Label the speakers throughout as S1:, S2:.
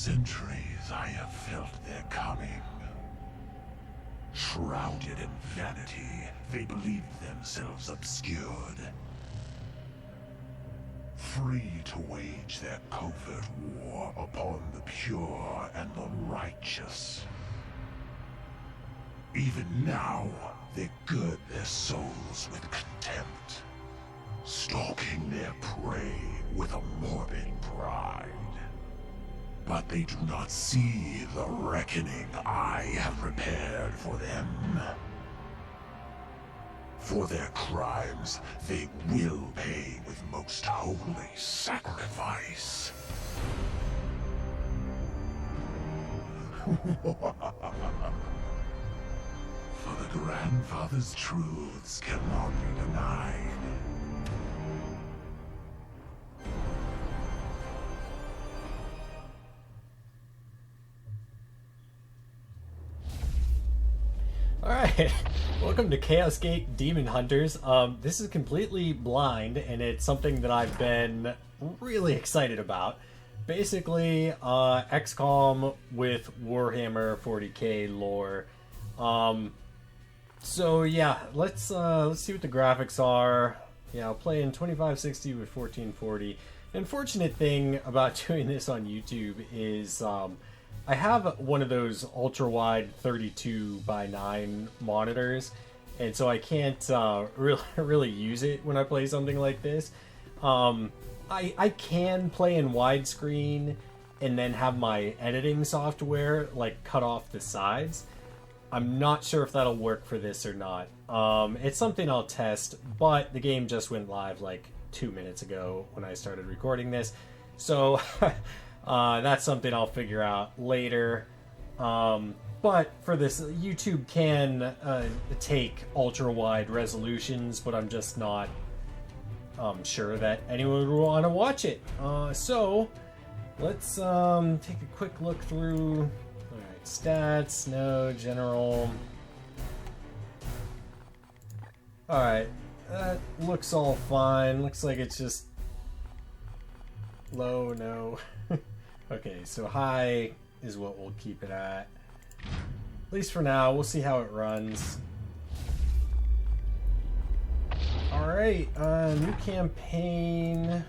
S1: centuries I have felt their coming. Shrouded in vanity, they believed themselves obscured. Free to wage their covert war upon the pure and the righteous. Even now, they gird their souls with contempt, stalking their prey with a morbid pride. But they do not see the reckoning I have prepared for them. For their crimes, they will pay with most holy sacrifice. For the grandfather's truths cannot be denied.
S2: Alright, welcome to Chaos Gate Daemonhunters. This is completely blind, and it's something that I've been really excited about. Basically, XCOM with Warhammer 40k lore. So yeah, let's see what the graphics are. Yeah, I'll play in 2560 with 1440. The unfortunate thing about doing this on YouTube is I have one of those ultra-wide 32:9 monitors, and so I can't really use it when I play something like this. I can play in widescreen and then have my editing software like cut off the sides. I'm not sure if that'll work for this or not. It's something I'll test, but the game just went live like 2 minutes ago when I started recording this, so that's something I'll figure out later. But for this, YouTube can take ultra-wide resolutions, but I'm just not sure that anyone would want to watch it. So let's take a quick look through. Alright, stats, no, general. Alright, that looks all fine. Looks like it's just low, no. Okay, so high is what we'll keep it at. At least for now. We'll see how it runs. Alright, new campaign.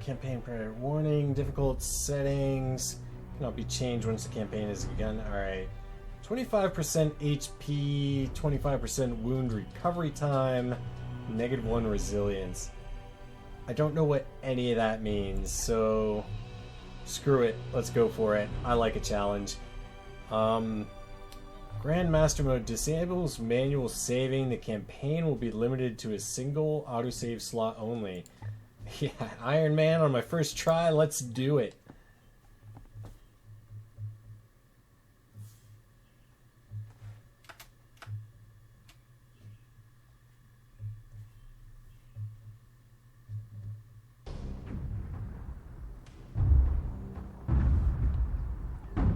S2: Campaign prior warning, difficult settings. Cannot be changed once the campaign is begun. Alright. 25% HP, 25% wound recovery time, -1 resilience. I don't know what any of that means, so screw it. Let's go for it. I like a challenge. Grandmaster mode disables manual saving. The campaign will be limited to a single autosave slot only. Yeah, Iron Man on my first try. Let's do it.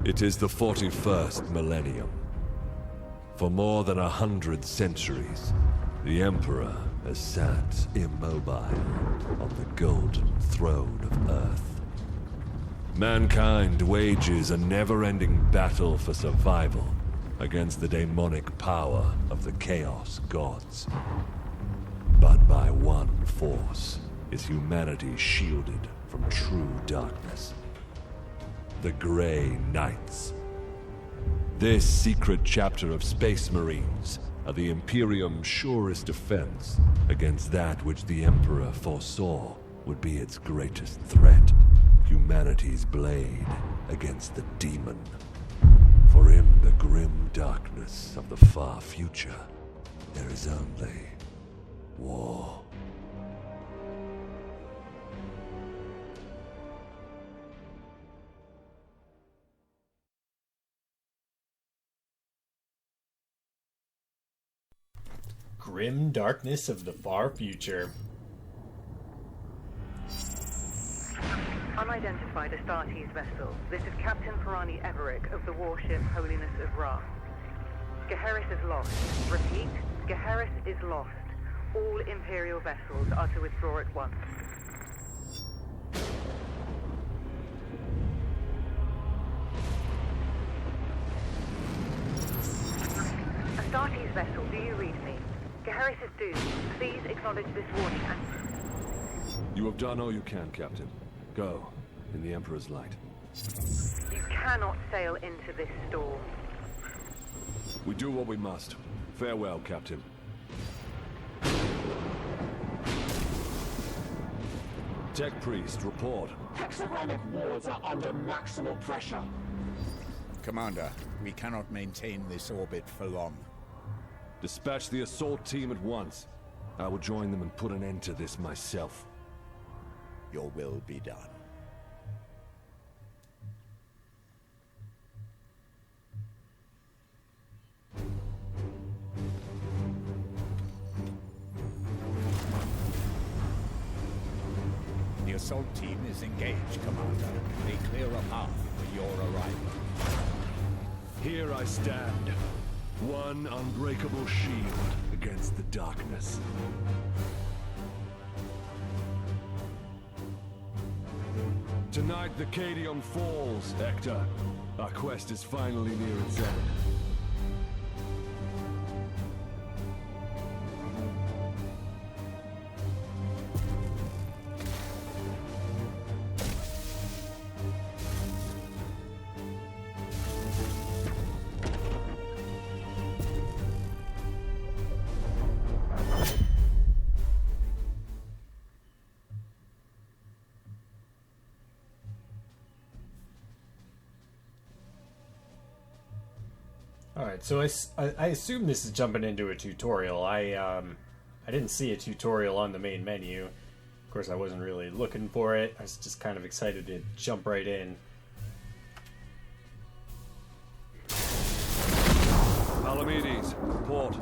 S3: It is the 41st millennium. For more than 100 centuries, the Emperor has sat immobile on the golden throne of Earth. Mankind wages a never-ending battle for survival against the demonic power of the Chaos Gods. But by one force is humanity shielded from true darkness. The Grey Knights. This secret chapter of Space Marines are the Imperium's surest defense against that which the Emperor foresaw would be its greatest threat, humanity's blade against the demon. For in the grim darkness of the far future, there is only war.
S2: Grim darkness of the far future.
S4: Unidentified Astartes vessel. This is Captain Pirani Everick of the warship Holiness of Ra. Geheris is lost. Repeat, Geheris is lost. All Imperial vessels are to withdraw at once. Astartes vessel, do you read me? Geheris is doomed. Please acknowledge this warning and...
S3: You have done all you can, Captain. Go, in the Emperor's light.
S4: You cannot sail into this storm.
S3: We do what we must. Farewell, Captain. Tech Priest, report.
S5: Hexagramic wards are under maximal pressure.
S6: Commander, we cannot maintain this orbit for long.
S3: Dispatch the assault team at once. I will join them and put an end to this myself.
S6: Your will be done. The assault team is engaged, Commander. They clear a path for your arrival.
S3: Here I stand. One unbreakable shield against the darkness. Tonight the Cadion falls, Hector. Our quest is finally near its end.
S2: Alright, so I assume this is jumping into a tutorial. I didn't see a tutorial on the main menu. Of course, I wasn't really looking for it. I was just kind of excited to jump right in.
S3: Palamedes, report.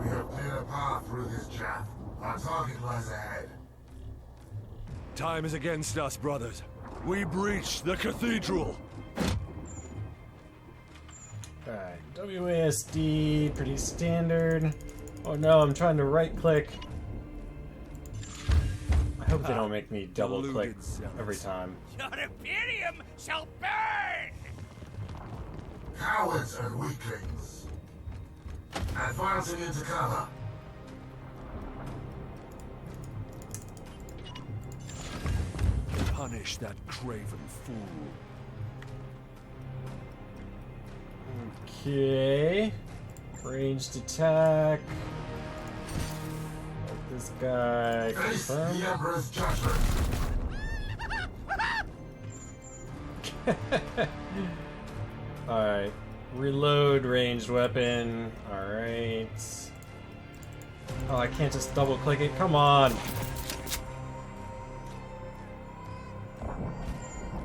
S1: We have cleared a path through this chaff. Our target lies ahead.
S3: Time is against us, brothers. We breach the cathedral.
S2: Alright, WASD, pretty standard. Oh no, I'm trying to right click. I hope they don't make me double click every time.
S7: Your Imperium shall burn!
S1: Cowards and weaklings. Advancing into cover.
S3: Punish that craven fool.
S2: Okay. Ranged attack. Let this guy
S1: Face
S2: confirm.
S1: the Emperor's judgment.
S2: Alright. Reload ranged weapon. Alright. Oh, I can't just double click it. Come on.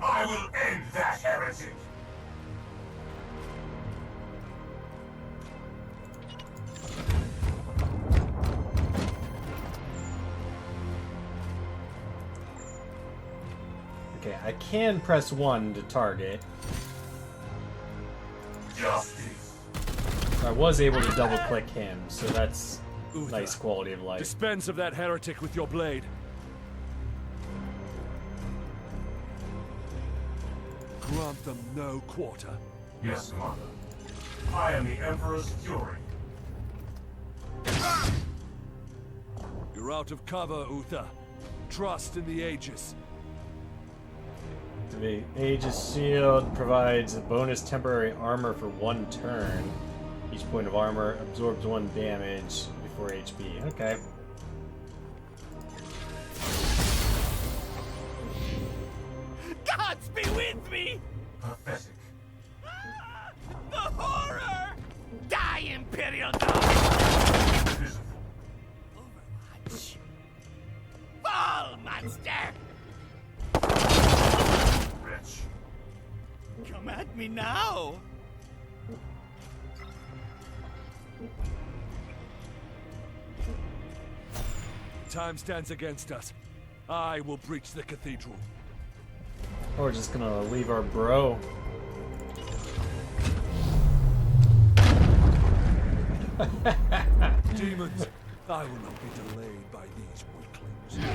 S1: I will end that heretic.
S2: Okay, I can press 1 to target.
S1: Justice.
S2: I was able to double click him, so that's nice quality of life.
S3: Dispense of that heretic with your blade. Grant them no quarter.
S1: Yes, Commander. I am the Emperor's Fury.
S3: You're out of cover, Uther. Trust in the Aegis.
S2: The Aegis Shield provides a bonus temporary armor for 1 turn. Each point of armor absorbs 1 damage before HP. Okay.
S7: Gods be with me!
S1: Pathetic.
S7: The horror! Die, Imperial dog!
S1: Pitiful.
S7: Overwatch. Fall, monster!
S1: Wretch.
S7: Come at me now!
S3: Time stands against us. I will breach the cathedral.
S2: Or we're just gonna leave our bro.
S3: Demons, I will not be delayed by these weaklings.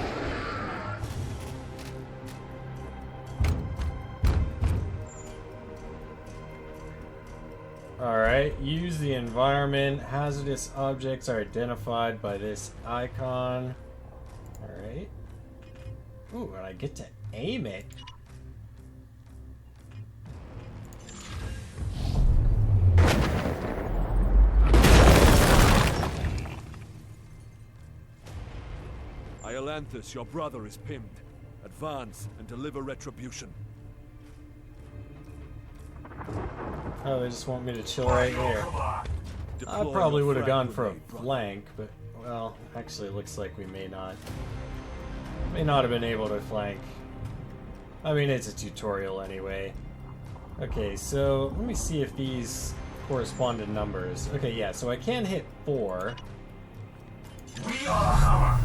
S2: Alright, use the environment. Hazardous objects are identified by this icon. Alright. Ooh, and I get to aim it.
S3: Iolanthus, your brother is pinned. Advance and deliver retribution.
S2: Oh, they just want me to chill right here. I
S3: Deploy
S2: probably
S3: your
S2: would have
S3: flank
S2: gone for a
S3: grenade, brother.
S2: flank, but, well, actually it looks like we may not. May not have been able to flank. I mean, it's a tutorial anyway. Okay, so let me see if these correspond to numbers. Okay, yeah, so I can hit 4.
S1: We are hammer.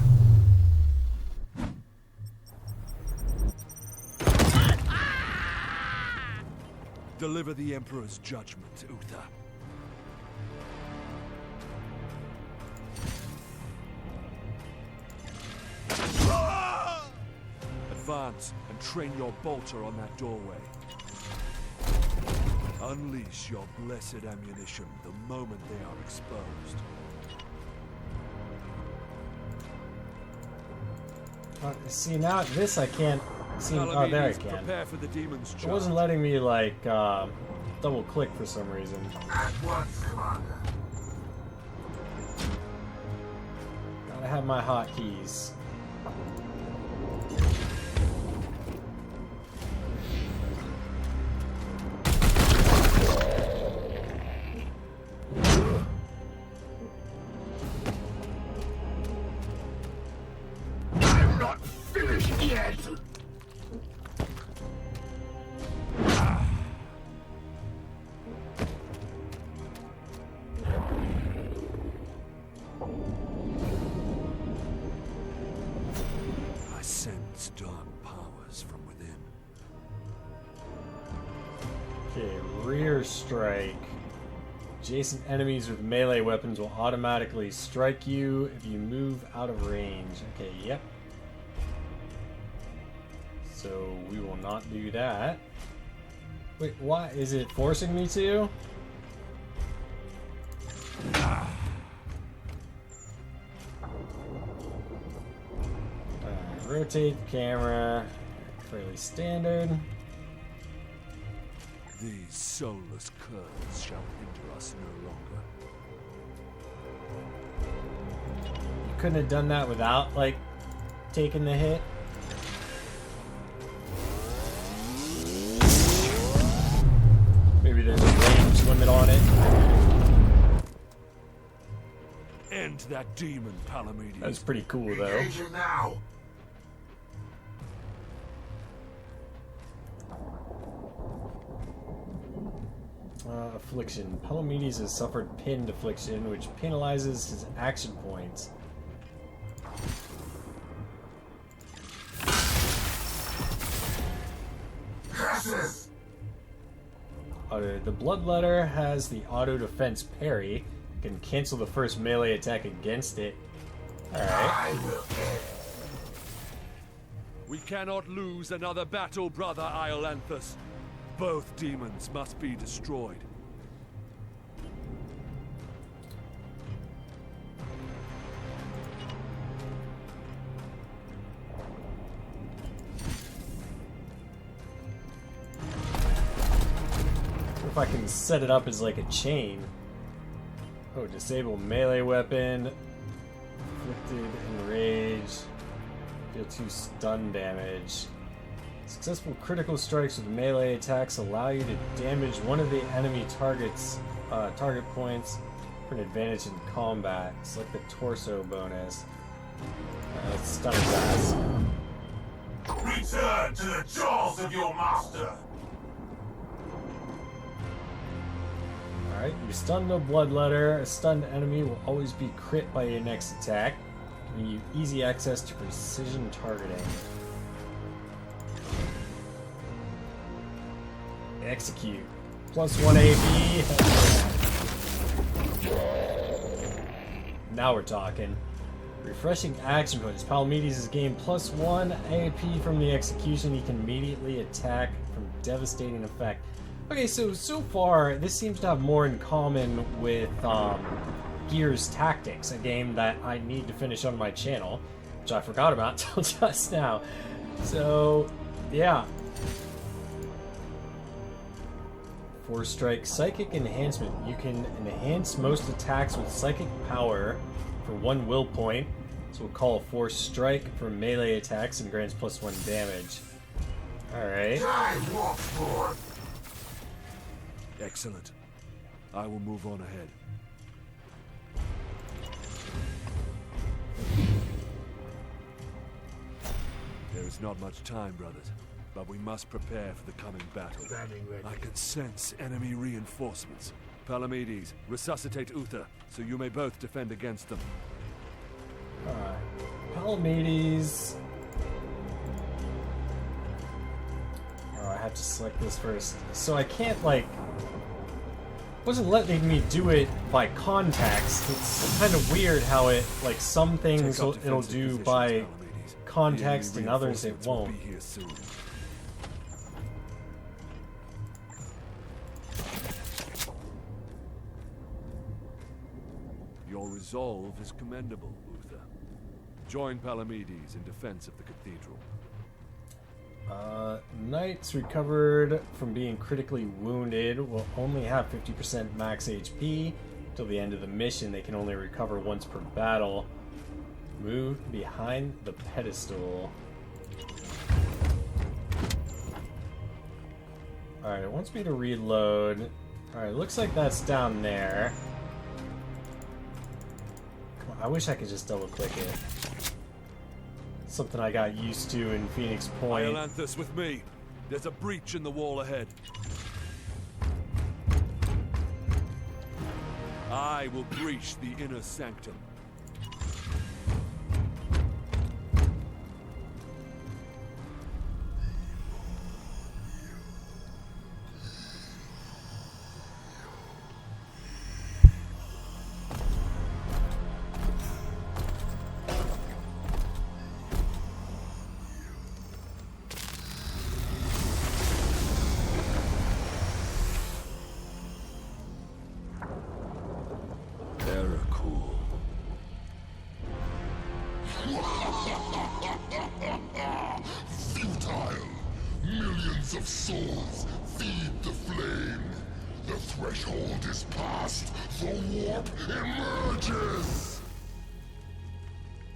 S3: Deliver the Emperor's judgment, Uther. Advance and train your bolter on that doorway. Unleash your blessed ammunition the moment they are exposed.
S2: See, now this I can't see. Oh, there I
S3: Palamedes,
S2: can.
S3: prepare for the demon's
S2: It
S3: charge.
S2: wasn't letting me, like, double click for some reason.
S1: At once, Commander.
S2: Gotta have my hotkeys.
S1: I'm not finished yet.
S3: I sense dark powers from within.
S2: Okay, rear strike. Adjacent enemies with melee weapons will automatically strike you if you move out of range. Okay, yep. So we will not do that. Wait, why? Is it forcing me to? Rotate the camera. Fairly standard.
S3: These soulless curs shall hinder us no longer.
S2: You couldn't have done that without, like, taking the hit. Maybe there's a range limit on it.
S3: End that demon, Palamedes.
S2: That's pretty cool, though.
S1: Engage him now.
S2: Affliction. Palamedes has suffered pinned affliction, which penalizes his action points.
S1: Curses.
S2: The Bloodletter has the auto defense parry. You can cancel the first melee attack against it. Alright.
S1: I will end.
S3: We cannot lose another battle, brother Iolanthus. Both demons must be destroyed.
S2: If I can set it up as like a chain. Oh, disable melee weapon. Afflicted, enraged. Deal 2 stun damage. Successful critical strikes with melee attacks allow you to damage one of the enemy target points for an advantage in combat. Select the torso bonus. Let's stun his ass.
S1: Return to the jaws of your master.
S2: Alright, you stun the Bloodletter. A stunned enemy will always be crit by your next attack, giving you easy access to precision targeting. Execute. +1 AP. Now we're talking. Refreshing action points. Palamedes has gained +1 AP from the execution. He can immediately attack from devastating effect. Okay, so far, this seems to have more in common with Gears Tactics, a game that I need to finish on my channel, which I forgot about until just now. So, yeah. 4-strike Psychic Enhancement. You can enhance most attacks with Psychic Power for 1 will point. So we'll call a 4-strike for melee attacks and grants +1 damage. Alright.
S3: Excellent. I will move on ahead. There is not much time, brothers, but we must prepare for the coming battle. I can sense enemy reinforcements. Palamedes, resuscitate Uther, so you may both defend against them.
S2: Alright. Palamedes. Oh, I have to select this first. So I can't, like... wasn't letting me do it by context. It's kind of weird how it, like, some things it'll do by context and others it won't.
S3: Your resolve is commendable, Uther. Join Palamedes in defense of the cathedral.
S2: Knights recovered from being critically wounded will only have 50% max HP till the end of the mission. They can only recover once per battle. Move behind the pedestal. Alright, it wants me to reload. Alright, looks like that's down there. Come on, I wish I could just double click it. Something I got used to in Phoenix Point.
S3: Iolanthus with me. There's a breach in the wall ahead. I will breach the inner sanctum.
S1: Futile! Millions of souls feed the flame. The threshold is passed. The warp emerges.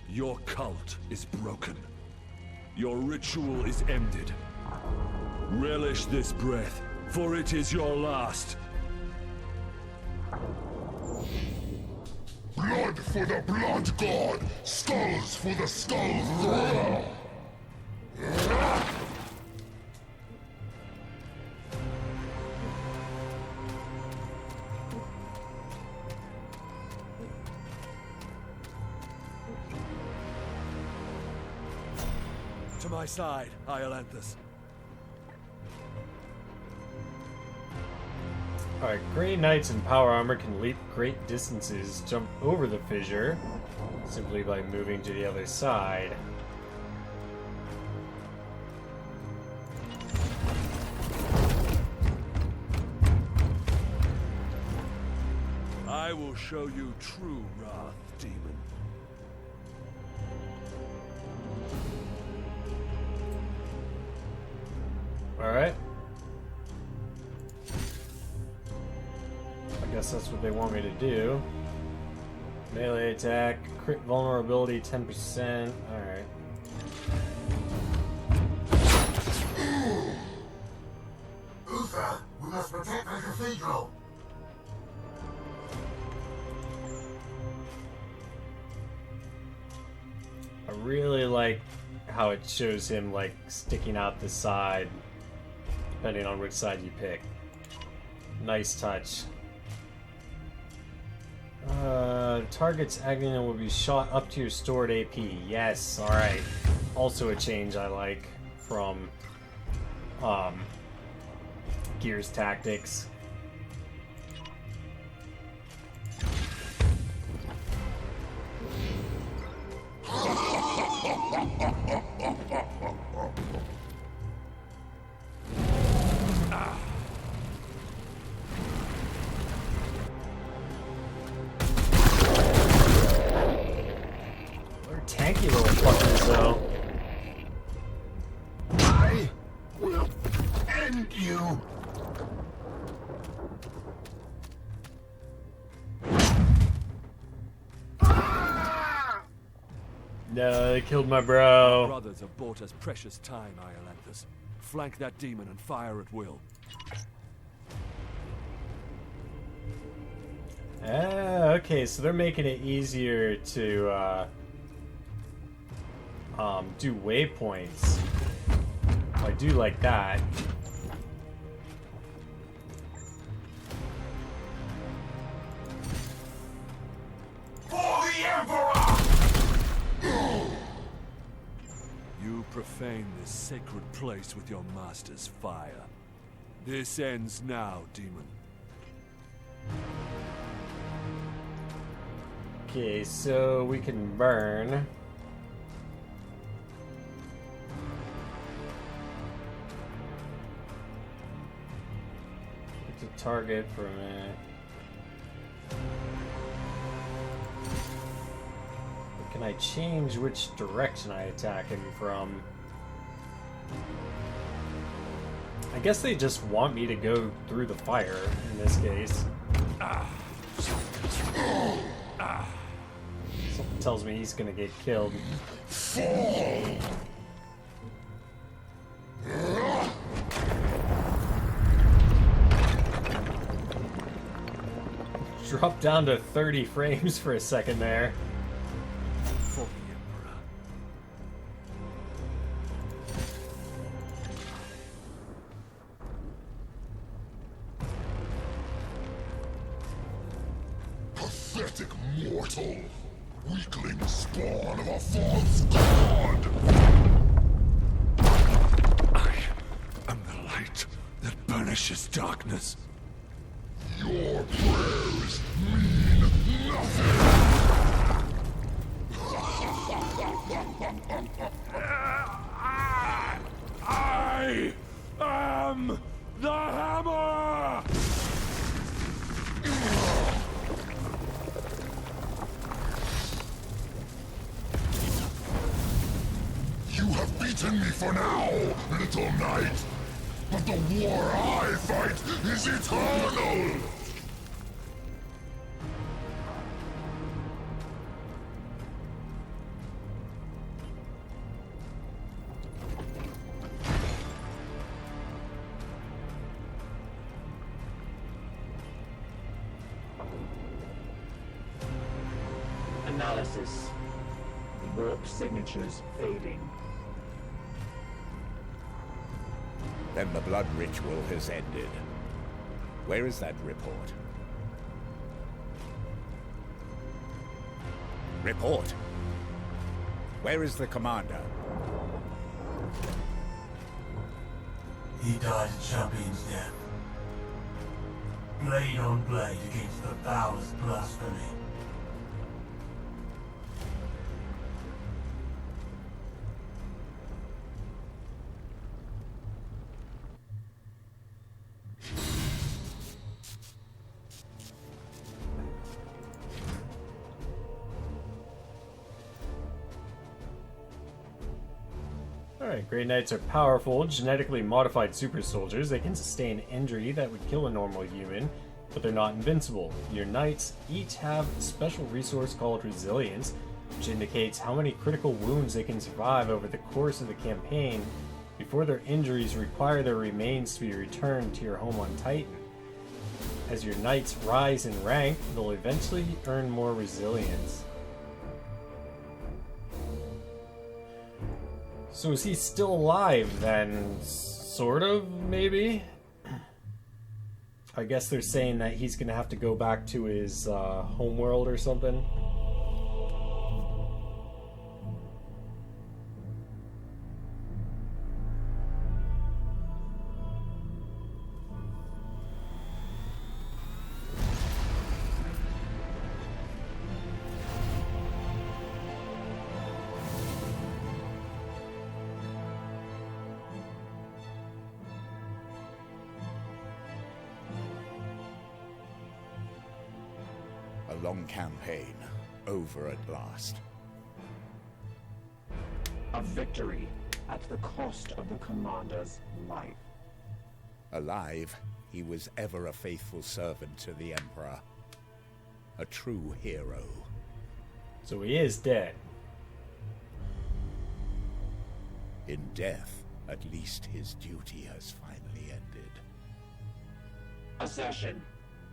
S3: Your cult is broken. Your ritual is ended. Relish this breath, for it is your last.
S1: Blood for the blood god! Skulls for the skull thrower!
S3: To my side, Iolanthus.
S2: Alright, Grey Knights in power armor can leap great distances, jump over the fissure, simply by moving to the other side.
S3: I will show you true wrath, demon.
S2: Alright. I guess that's what they want me to do. Melee attack, crit vulnerability 10%. Alright.
S1: Uther, we must protect the cathedral!
S2: I really like how it shows him, like, sticking out the side, depending on which side you pick. Nice touch. Target's agony will be shot up to your stored AP. Yes, alright. Also a change I like from Gears Tactics. though.
S1: I will end you.
S2: No, they killed my bro.
S3: Brothers have bought us precious time, Iolanthus. Flank that demon and fire at will.
S2: Okay, so they're making it easier to do waypoints. I do like that.
S1: For the Emperor!
S3: You profane this sacred place with your master's fire. This ends now, demon.
S2: Okay, so we can burn. It's a target for a minute. But can I change which direction I attack him from? I guess they just want me to go through the fire in this case. Something tells me he's gonna get killed. Drop down to 30 frames for a second there.
S3: For the Emperor.
S1: Pathetic mortal! Weakling spawn of a false god!
S3: I am the light that banishes darkness.
S1: Your prayers mean nothing!
S3: I am the hammer!
S1: You have beaten me for now, little knight! But the war I fight is eternal!
S5: Analysis. Warp signatures fading.
S6: Then the blood ritual has ended. Where is that report? Report! Where is the commander?
S8: He died a champion's death. Blade on blade against the foulest blasphemy.
S2: Alright, Grey Knights are powerful, genetically modified super soldiers. They can sustain injury that would kill a normal human, but they're not invincible. Your knights each have a special resource called Resilience, which indicates how many critical wounds they can survive over the course of the campaign before their injuries require their remains to be returned to your home on Titan. As your knights rise in rank, they'll eventually earn more resilience. So is he still alive then? Sort of, maybe? I guess they're saying that he's gonna have to go back to his homeworld or something.
S6: A long campaign, over at last.
S5: A victory at the cost of the commander's life.
S6: Alive, he was ever a faithful servant to the Emperor. A true hero.
S2: So he is dead.
S6: In death, at least his duty has finally ended.
S5: Assertion.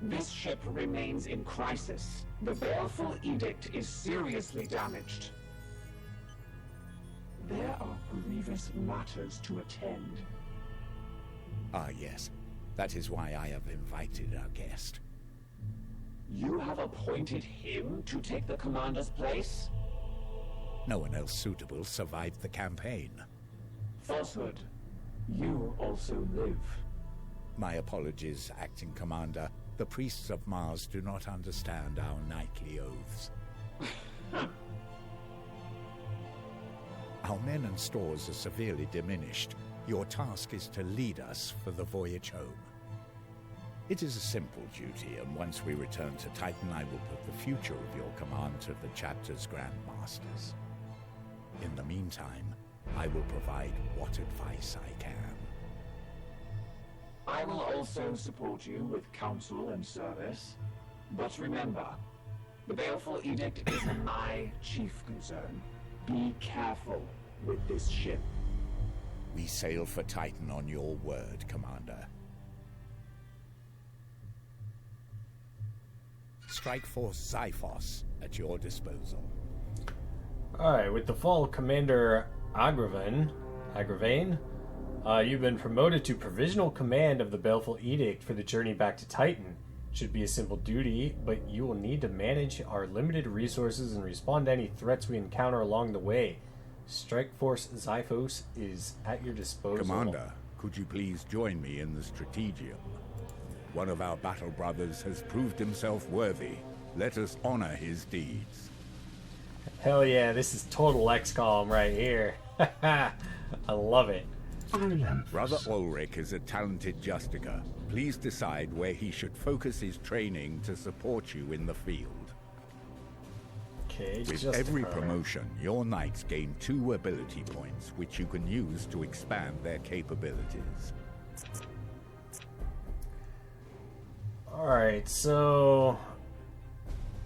S5: This ship remains in crisis. The baleful edict is seriously damaged. There are grievous matters to attend.
S6: Ah, yes. That is why I have invited our guest.
S5: You have appointed him to take the commander's place?
S6: No one else suitable survived the campaign.
S5: Falsehood. You also live.
S6: My apologies, Acting Commander. The priests of Mars do not understand our knightly oaths. Our men and stores are severely diminished. Your task is to lead us for the voyage home. It is a simple duty, and once we return to Titan, I will put the future of your command to the chapter's grandmasters. In the meantime, I will provide what advice I can.
S5: I will also support you with counsel and service. But remember, the baleful edict is my chief concern. Be careful with this ship.
S6: We sail for Titan on your word, Commander. Strike Force Xiphos at your disposal.
S2: Alright, with the fall of Commander Agravain, you've been promoted to provisional command of the Baleful Edict for the journey back to Titan. Should be a simple duty, but you will need to manage our limited resources and respond to any threats we encounter along the way. Strike Force Xiphos is at your disposal.
S6: Commander, could you please join me in the Strategium? One of our battle brothers has proved himself worthy. Let us honor his deeds.
S2: Hell yeah, this is total XCOM right here. I love it.
S6: Brother Ulrich is a talented justicer. Please decide where he should focus his training to support you in the field.
S2: Okay,
S6: With every promotion, your knights gain 2 ability points, which you can use to expand their capabilities.
S2: Alright, so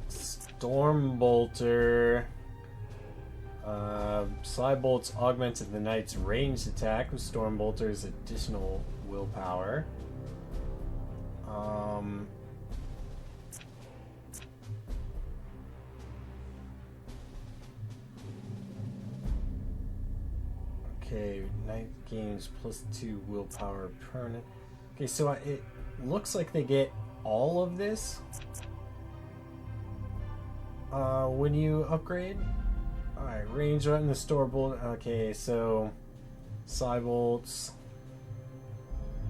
S2: Stormbolter. Psybolt's augmented the knight's ranged attack with Stormbolter's additional willpower. Okay, knight gains +2 willpower permanent. Okay, so it looks like they get all of this when you upgrade. Alright, range right in the store bolt. Okay, so Psybolts.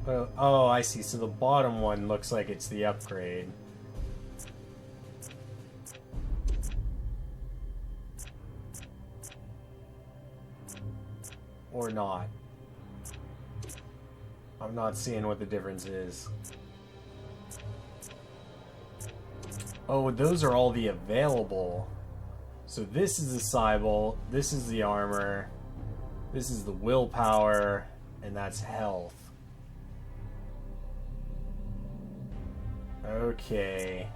S2: Oh, I see. So the bottom one looks like it's the upgrade. Or not. I'm not seeing what the difference is. Oh, those are all the available. So this is the Cybolt, this is the armor, this is the willpower, and that's health. Okay.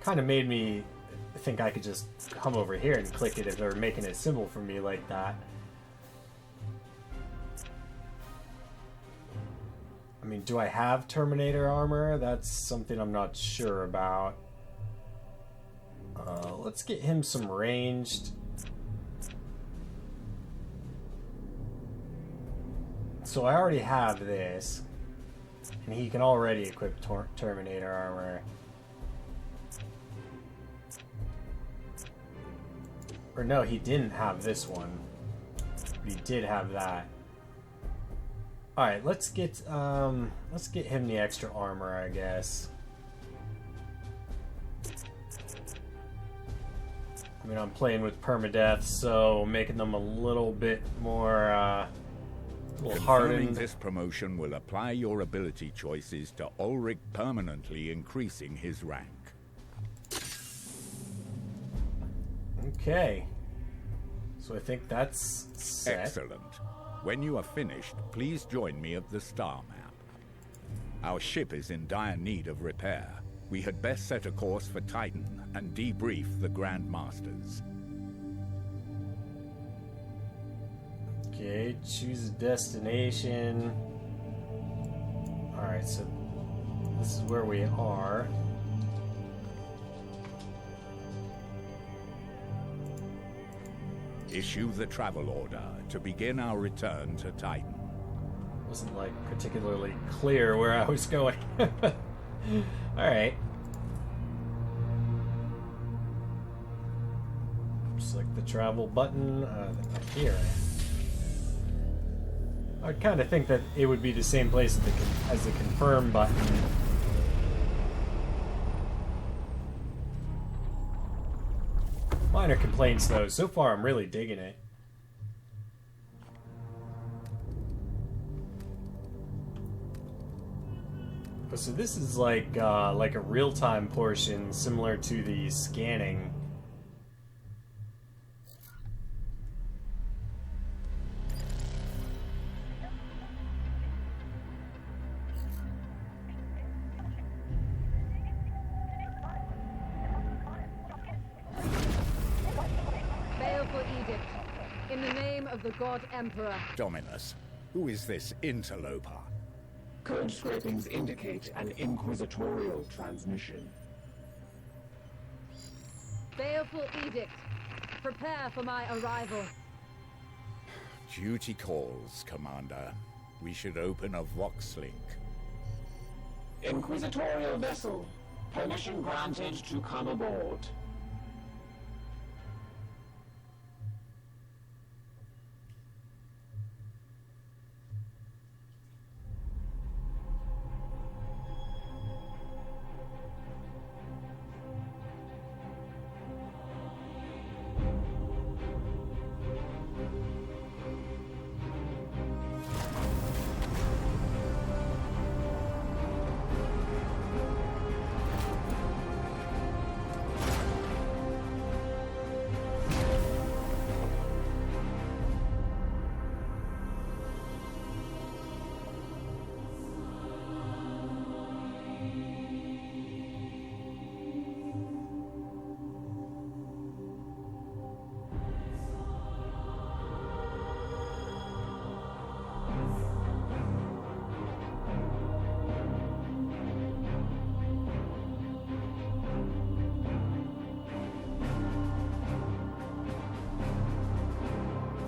S2: Kind of made me think I could just come over here and click it if they were making it simple for me like that. I mean, do I have Terminator armor? That's something I'm not sure about. Let's get him some ranged. So I already have this. And he can already equip Terminator armor. Or no, he didn't have this one. But he did have that. Alright, let's get him the extra armor, I guess. I mean, I'm playing with permadeath, so making them a little bit more, hardened.
S6: This promotion will apply your ability choices to Ulrich, permanently increasing his rank.
S2: Okay. So I think that's set.
S6: Excellent. When you are finished, please join me at the star map. Our ship is in dire need of repair. We had best set a course for Titan and debrief the Grand Masters.
S2: Okay, choose a destination. Alright, so this is where we are.
S6: Issue the travel order to begin our return to Titan.
S2: Wasn't like particularly clear where I was going. Alright. Select the travel button here. I'd kind of think that it would be the same place as the confirm button. Minor complaints though. So far I'm really digging it. So this is like a real-time portion similar to the scanning.
S9: Baleful edict. In the name of the God Emperor.
S6: Dominus, who is this interloper?
S5: Code scrapings indicate an inquisitorial transmission.
S9: Baleful edict. Prepare for my arrival.
S6: Duty calls, Commander. We should open a Vox link.
S5: Inquisitorial vessel. Permission granted to come aboard.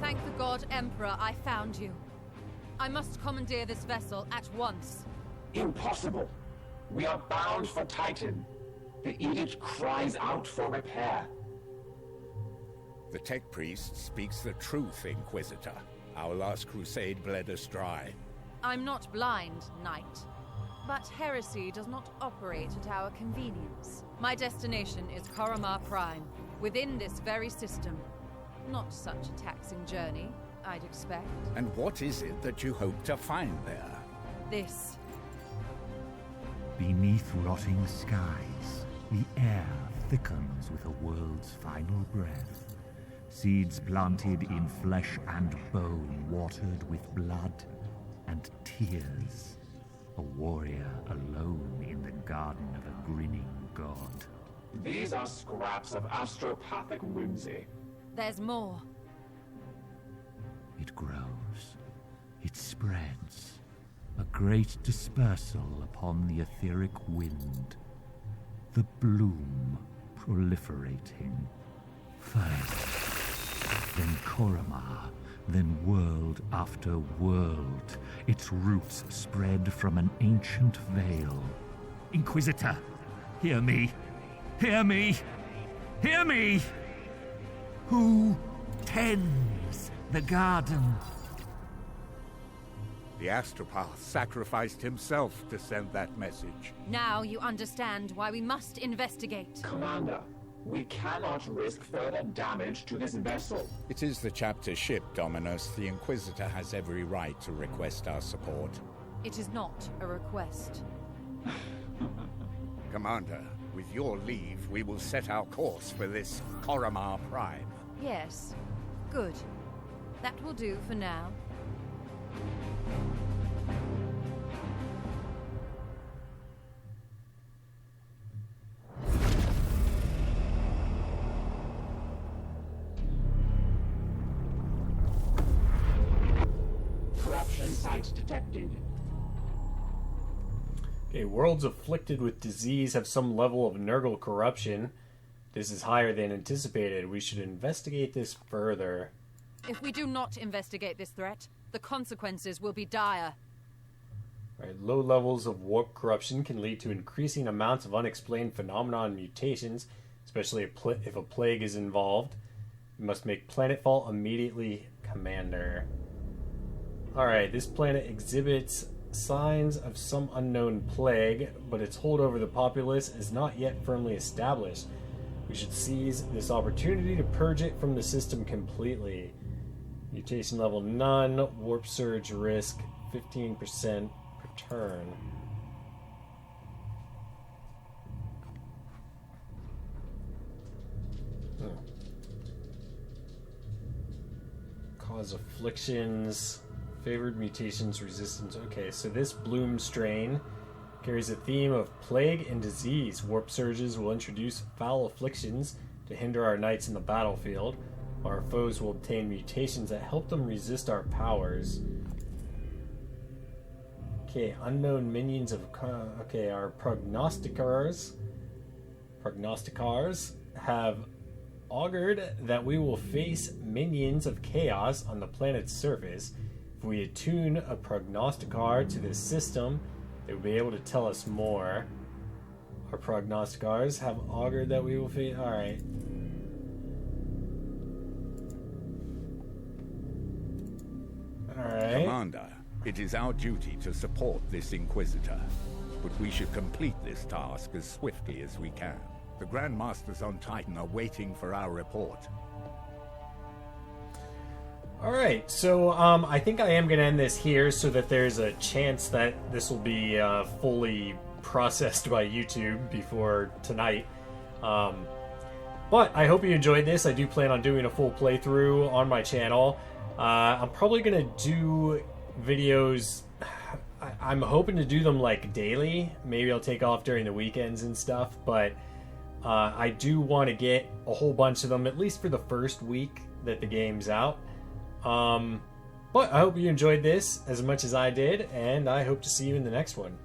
S9: Thank the God Emperor I found you. I must commandeer this vessel at once.
S5: Impossible. We are bound for Titan. The edict cries out for repair.
S6: The Tech Priest speaks the truth, Inquisitor. Our last crusade bled us dry.
S9: I'm not blind, Knight. But heresy does not operate at our convenience. My destination is Koromar Prime, within this very system. Not such a taxing journey, I'd expect.
S6: And what is it that you hope to find there?
S9: This.
S10: Beneath rotting skies, the air thickens with a world's final breath. Seeds planted in flesh and bone, watered with blood and tears. A warrior alone in the garden of a grinning god.
S5: These are scraps of astropathic whimsy.
S9: There's more.
S10: It grows. It spreads. A great dispersal upon the etheric wind. The bloom proliferating. First, then Koromar, then world after world. Its roots spread from an ancient veil. Inquisitor, hear me! Hear me! Hear me! Who tends the garden?
S6: The Astropath sacrificed himself to send that message.
S9: Now you understand why we must investigate.
S5: Commander, we cannot risk further damage to this vessel.
S6: It is the chapter ship, Dominus. The Inquisitor has every right to request our support.
S9: It is not a request.
S6: Commander, With your leave, we will set our course for this Koromar Prime.
S9: Yes. Good. That will do for now.
S5: Corruption site detected.
S2: Okay, worlds afflicted with disease have some level of Nurgle corruption. This is higher than anticipated. We should investigate this further.
S9: If we do not investigate this threat, the consequences will be dire.
S2: Right, low levels of warp corruption can lead to increasing amounts of unexplained phenomena and mutations, especially if a plague is involved. We must make planetfall immediately, Commander. Alright, this planet exhibits signs of some unknown plague, but its hold over the populace is not yet firmly established. We should seize this opportunity to purge it from the system completely. Mutation level none, warp surge risk 15% per turn. Cause afflictions, favored mutations, resistance. Okay, so this bloom strain carries a theme of plague and disease. Warp surges will introduce foul afflictions to hinder our knights in the battlefield. Our foes will obtain mutations that help them resist our powers. Okay, unknown minions of... Okay, our prognosticars have augured that we will face minions of chaos on the planet's surface. If we attune a prognosticar to this system, they will be able to tell us more. Our prognosticars have augured that we will face... Alright. Alright.
S6: Commander, it is our duty to support this Inquisitor, but we should complete this task as swiftly as we can. The Grand Masters on Titan are waiting for our report.
S2: Alright, so I think I am going to end this here so that there's a chance that this will be fully processed by YouTube before tonight. But I hope you enjoyed this. I do plan on doing a full playthrough on my channel. I'm probably going to do videos... I'm hoping to do them like daily. Maybe I'll take off during the weekends and stuff, but I do want to get a whole bunch of them, at least for the first week that the game's out. But I hope you enjoyed this as much as I did, and I hope to see you in the next one.